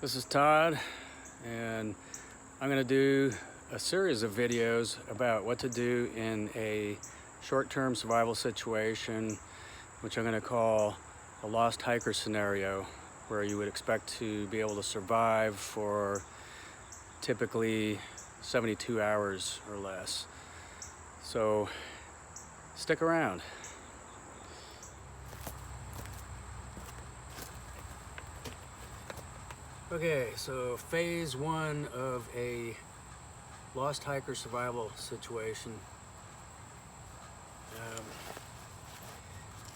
This is Todd, and I'm going to do a series of videos about what to do in a short-term survival situation, which I'm going to call a lost hiker scenario, where you would expect to be able to survive for typically 72 hours or less. So stick around. Okay, so phase one of a lost hiker survival situation.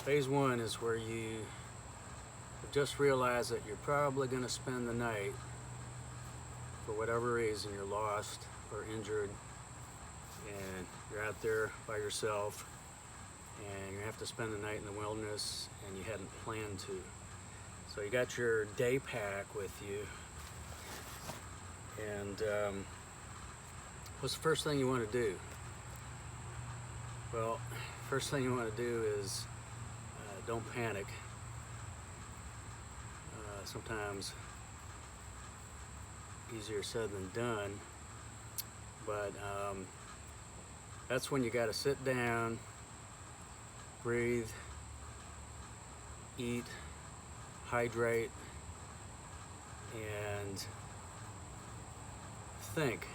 Phase one is where you have just realized that you're probably going to spend the night. For whatever reason, you're lost or injured, and you're out there by yourself, and you have to spend the night in the wilderness, and you hadn't planned to. So you got your day pack with you, and what's the first thing you want to do? Well, first thing you want to do is don't panic. Sometimes easier said than done, but that's when you got to sit down, breathe, eat, hydrate, and think.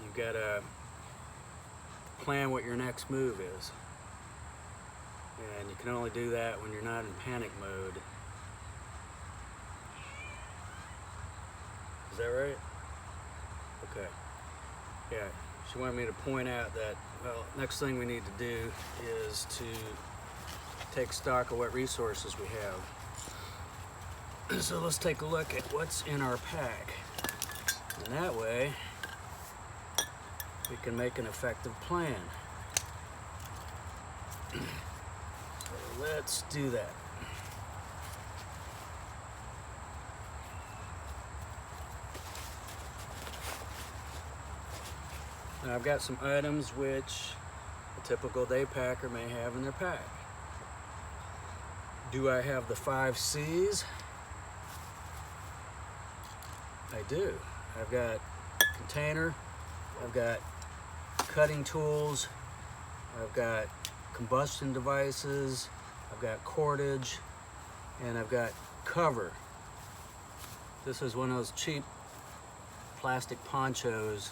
You've got to plan what your next move is, and you can only do that when you're not in panic mode. Is that right? Okay. Yeah, she wanted me to point out that, well, next thing we need to do is to take stock of what resources we have. So let's take a look at what's in our pack. And that way, we can make an effective plan. So let's do that. Now I've got some items which a typical day packer may have in their pack. Do I have the 5 C's? I do. I've got a container, I've got cutting tools, I've got combustion devices, I've got cordage, and I've got cover. This is one of those cheap plastic ponchos.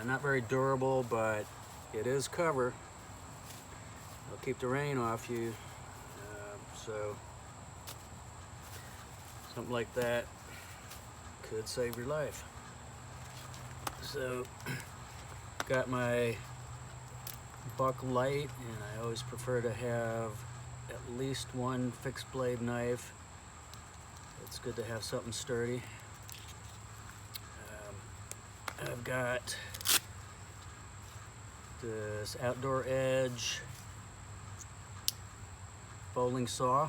Not very durable, but it is cover. It'll keep the rain off you. So something like that could save your life. So got my buck light, and I always prefer to have at least one fixed blade knife. It's good to have something sturdy. I've got this Outdoor Edge folding saw.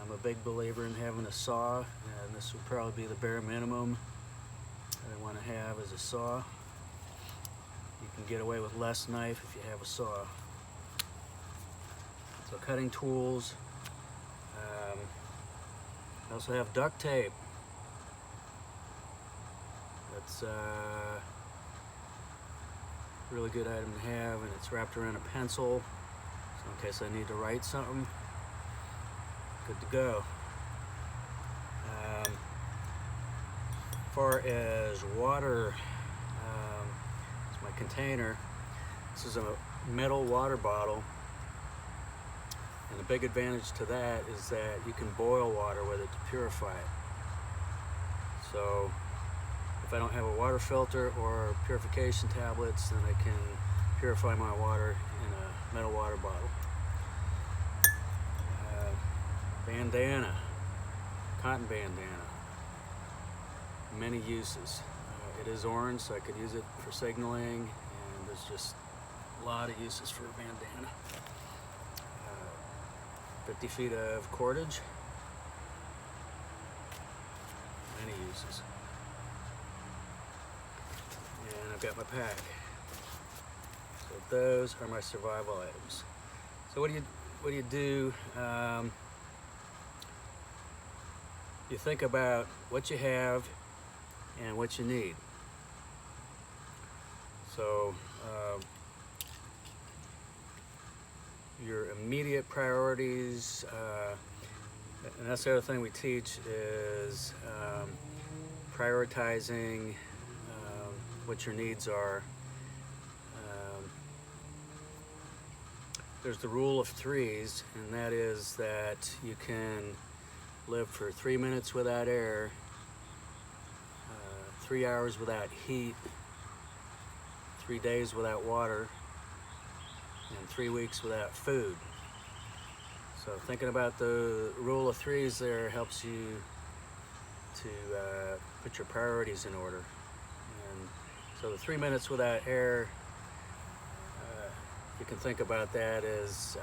I'm a big believer in having a saw, and this would probably be the bare minimum that I want to have as a saw. You can get away with less knife if you have a saw. So cutting tools. I also have duct tape. That's a really good item to have, and it's wrapped around a pencil, so in case I need to write something, good to go. As far as water, it's my container. This is a metal water bottle, and the big advantage to that is that you can boil water with it to purify it. So if I don't have a water filter or purification tablets, then I can purify my water in a metal water bottle. Bandana, cotton bandana, many uses. It is orange, so I could use it for signaling, and there's just a lot of uses for a bandana. 50 feet of cordage, many uses. And I've got my pack. So those are my survival items. So what do you do you think about what you have and what you need. So your immediate priorities, and that's the other thing we teach, is prioritizing what your needs are. There's the rule of threes, and that is that you can live for 3 minutes without air, 3 hours without heat, 3 days without water, and 3 weeks without food. So thinking about the rule of threes there helps you to put your priorities in order. And so the 3 minutes without air, you can think about that as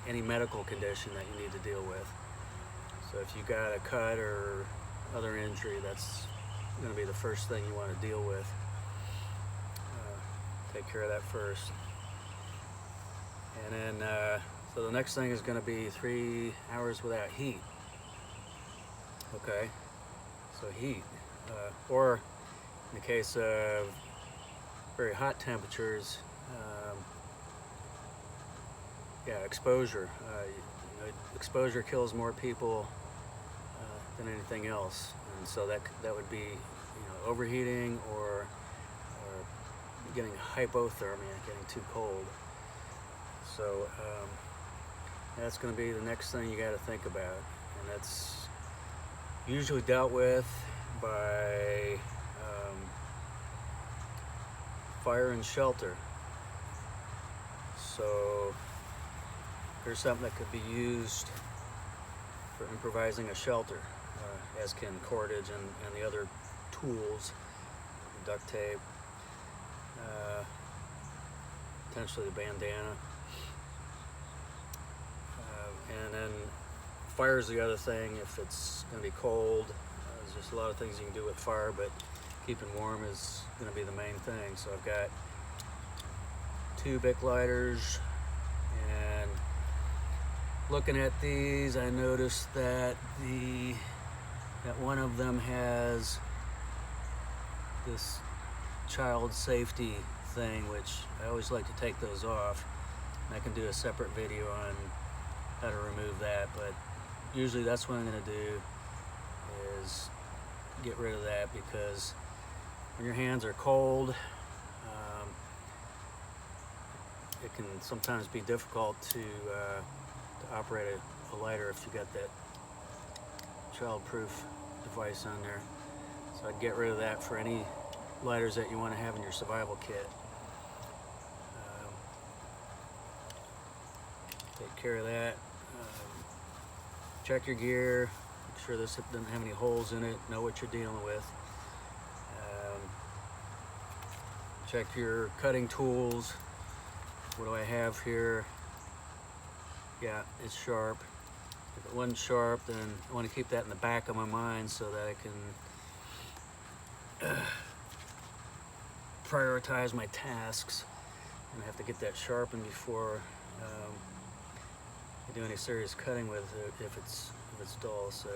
any medical condition that you need to deal with. So if you got a cut or other injury, that's going to be the first thing you want to deal with. Take care of that first. And then, so the next thing is going to be 3 hours without heat. Okay, so heat. Or in the case of very hot temperatures, exposure. Exposure kills more people than anything else, and so that would be overheating or getting hypothermia, getting too cold. So that's going to be the next thing you got to think about, and that's usually dealt with by fire and shelter. So here's something that could be used for improvising a shelter, as can cordage and the other tools, duct tape, potentially the bandana. And then fire is the other thing. If it's going to be cold, there's just a lot of things you can do with fire, but keeping warm is going to be the main thing. So I've got 2 Bic lighters, and looking at these, I noticed that one of them has this child safety thing, which I always like to take those off. And I can do a separate video on how to remove that, but usually that's what I'm going to do, is get rid of that, because when your hands are cold, it can sometimes be difficult to operate a lighter if you got that child-proof device on there. So I'd get rid of that for any lighters that you want to have in your survival kit. Take care of that. Check your gear, make sure this doesn't have any holes in it, know what you're dealing with. Check your cutting tools. What do I have here? Yeah, it's sharp. If it wasn't sharp, then I want to keep that in the back of my mind so that I can prioritize my tasks, and I have to get that sharpened before I do any serious cutting with it if it's dull. So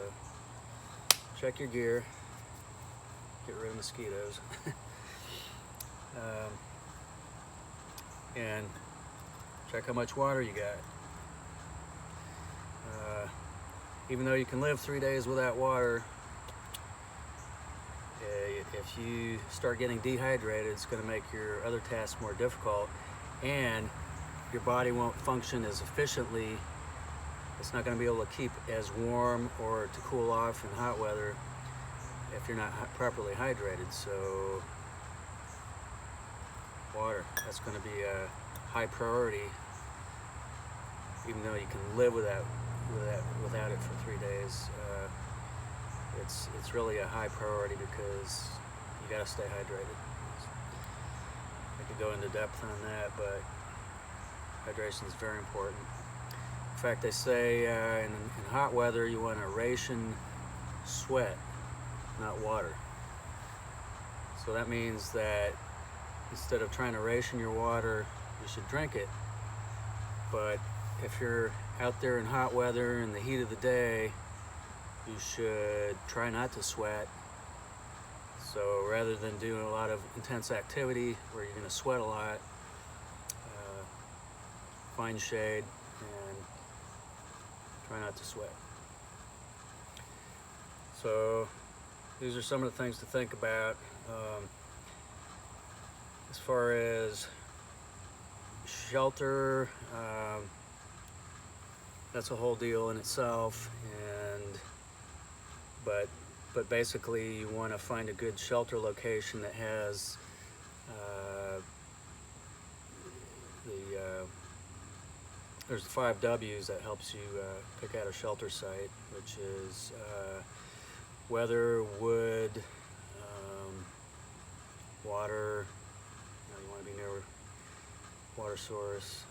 check your gear, get rid of mosquitoes, and check how much water you got. Even though you can live 3 days without water, if you start getting dehydrated, it's going to make your other tasks more difficult, and your body won't function as efficiently. It's not going to be able to keep as warm or to cool off in hot weather if you're not properly hydrated. So water, that's going to be a high priority, even though you can live without it for 3 days. It's really a high priority because you got to stay hydrated. I could go into depth on that, but hydration is very important. In fact, they say in hot weather you want to ration sweat, not water. So that means that instead of trying to ration your water, you should drink it. But if you're out there in hot weather in the heat of the day, you should try not to sweat. So rather than doing a lot of intense activity where you're going to sweat a lot, find shade and try not to sweat. So these are some of the things to think about. As far as shelter, that's a whole deal in itself, but basically you want to find a good shelter location that has there's the 5 W's that helps you pick out a shelter site, which is weather, wood, water. You want to be near a water source.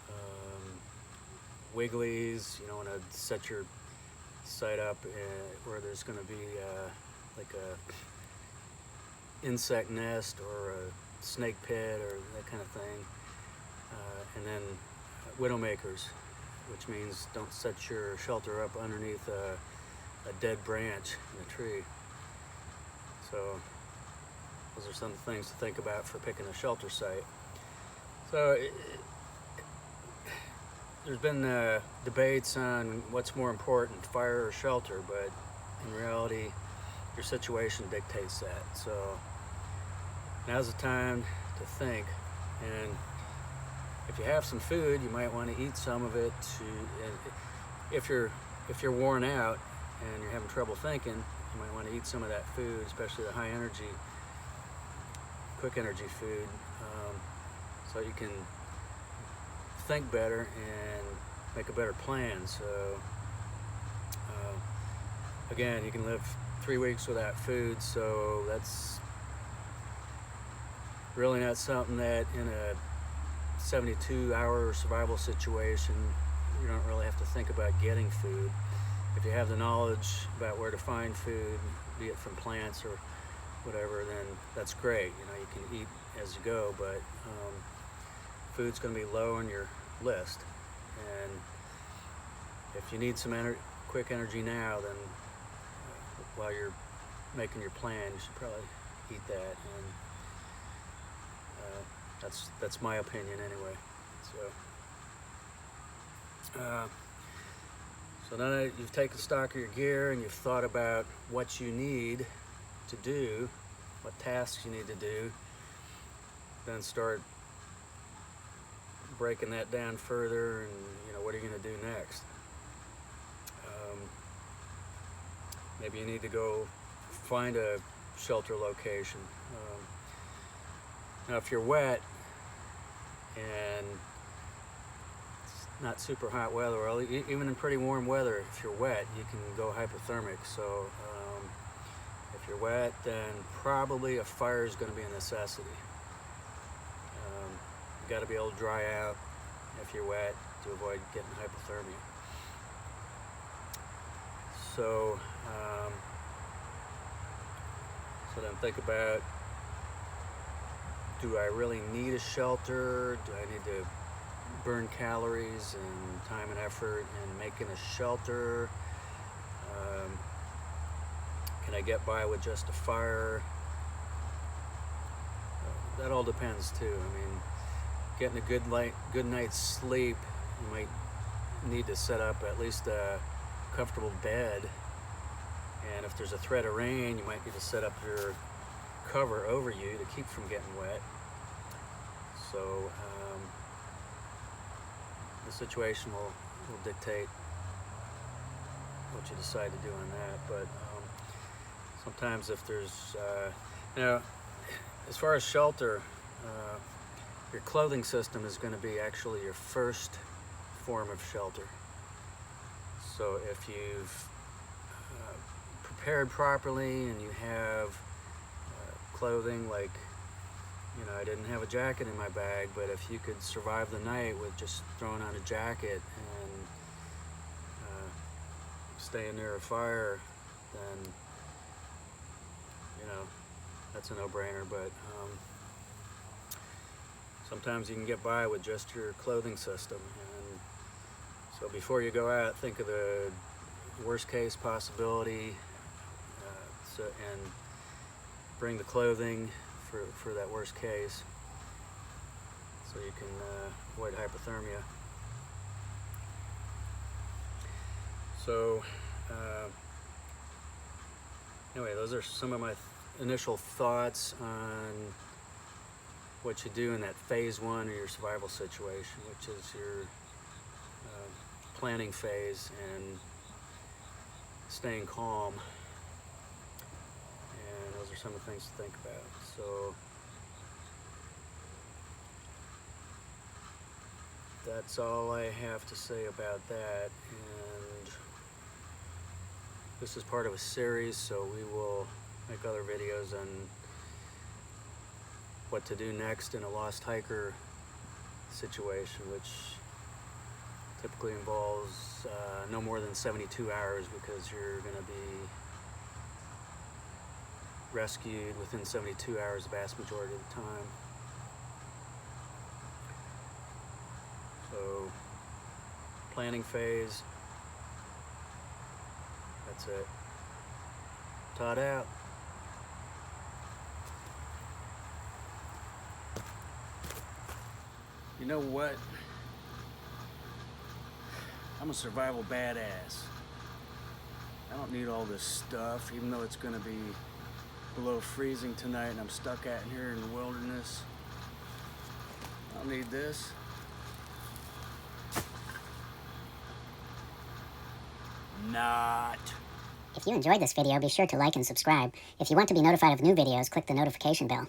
Wigglies, you don't want to set your site up where there's going to be like a insect nest or a snake pit or that kind of thing. And then widowmakers, which means don't set your shelter up underneath a dead branch in a tree. So those are some things to think about for picking a shelter site. So there's been debates on what's more important, fire or shelter, but in reality, your situation dictates that. So now's the time to think. And if you have some food, you might want to eat some of it. If you're worn out and you're having trouble thinking, you might want to eat some of that food, especially the high energy, quick energy food, so you can think better and make a better plan. So again, you can live 3 weeks without food, so that's really not something that in a 72-hour survival situation you don't really have to think about getting food. If you have the knowledge about where to find food, be it from plants or whatever, then that's great. You know, you can eat as you go, but food's going to be low on your list. And if you need some quick energy now, then while you're making your plan, you should probably eat that. And that's my opinion anyway. So now that you've taken stock of your gear and you've thought about what you need to do, what tasks you need to do, then start breaking that down further, and what are you going to do next? Maybe you need to go find a shelter location. Now if you're wet and it's not super hot weather, or even in pretty warm weather, if you're wet, you can go hypothermic. So if you're wet, then probably a fire is going to be a necessity. You got to be able to dry out if you're wet to avoid getting hypothermia. So then think about, do I really need a shelter? Do I need to burn calories and time and effort in making a shelter? Can I get by with just a fire? That all depends too. I mean, getting a good night's sleep, you might need to set up at least a comfortable bed. And if there's a threat of rain, you might need to set up your cover over you to keep from getting wet. So the situation will dictate what you decide to do on that. But sometimes if there's, as far as shelter, your clothing system is going to be actually your first form of shelter. So if you've prepared properly and you have clothing, like, I didn't have a jacket in my bag, but if you could survive the night with just throwing on a jacket and staying near a fire, then that's a no-brainer. But sometimes you can get by with just your clothing system. And so before you go out, think of the worst case possibility, and bring the clothing for that worst case, so you can avoid hypothermia. So anyway, those are some of my initial thoughts on what you do in that phase 1 of your survival situation, which is your planning phase and staying calm. And those are some of the things to think about. So that's all I have to say about that. And this is part of a series, so we will make other videos on what to do next in a lost hiker situation, which typically involves no more than 72 hours, because you're going to be rescued within 72 hours the vast majority of the time. So, planning phase, that's it. Todd out. You know what? I'm a survival badass. I don't need all this stuff, even though it's gonna be below freezing tonight and I'm stuck out here in the wilderness. I don't need this. Not. If you enjoyed this video, be sure to like and subscribe. If you want to be notified of new videos, click the notification bell.